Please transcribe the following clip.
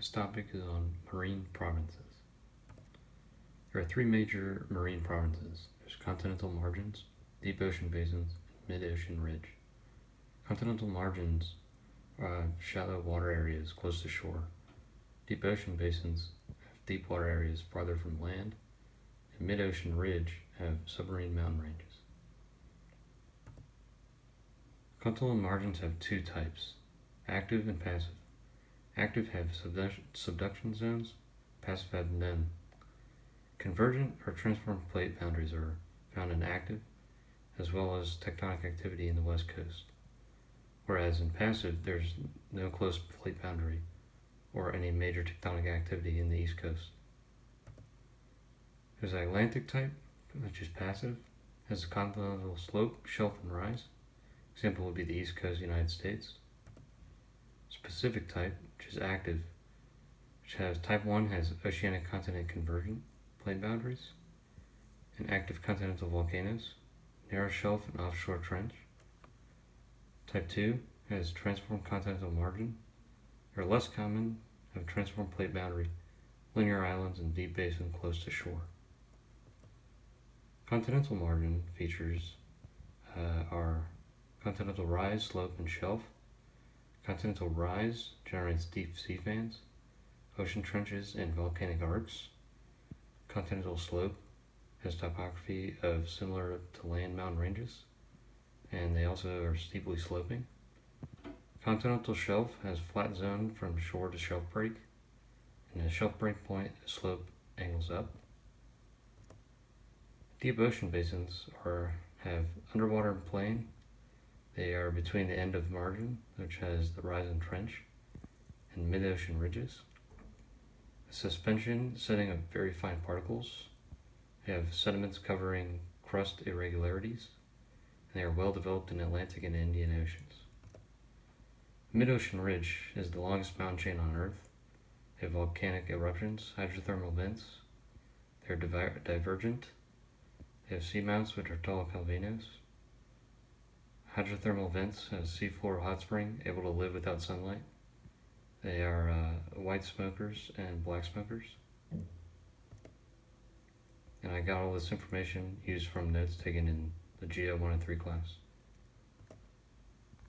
This topic is on marine provinces. There are three major marine provinces. There's continental margins, deep ocean basins, and mid-ocean ridge. Continental margins are shallow water areas close to shore. Deep ocean basins have deep water areas farther from land, and mid-ocean ridge have submarine mountain ranges. Continental margins have two types, active and passive. Active have subduction zones, passive have none. Convergent or transform plate boundaries are found in active, as well as tectonic activity in the west coast. Whereas in passive, there's no close plate boundary or any major tectonic activity in the east coast. There's the Atlantic type, which is passive, has a continental slope, shelf, and rise. Example would be the east coast of the United States. Pacific type, which is active, which has type 1 has oceanic continent convergent plate boundaries, and active continental volcanoes, narrow shelf and offshore trench. Type 2 has transformed continental margin. They're less common, have transformed plate boundary, linear islands, and deep basin close to shore. Continental margin features are continental rise, slope, and shelf. Continental rise generates deep sea fans, ocean trenches, and volcanic arcs. Continental slope has topography similar to land mountain ranges, and they also are steeply sloping. Continental shelf has flat zone from shore to shelf break, and the shelf break point the slope angles up. Deep ocean basins have underwater plain. They are between the end of margin, which has the rise and trench, and mid-ocean ridges. A suspension setting of very fine particles. They have sediments covering crust irregularities, and they are well developed in Atlantic and Indian Oceans. Mid-ocean ridge is the longest mountain chain on Earth. They have volcanic eruptions, hydrothermal vents. They are divergent. They have seamounts, which are tall volcanoes. Hydrothermal vents has seafloor hot spring able to live without sunlight. They are white smokers and black smokers. And I got all this information used from notes taken in the Geo 1 and 3 class.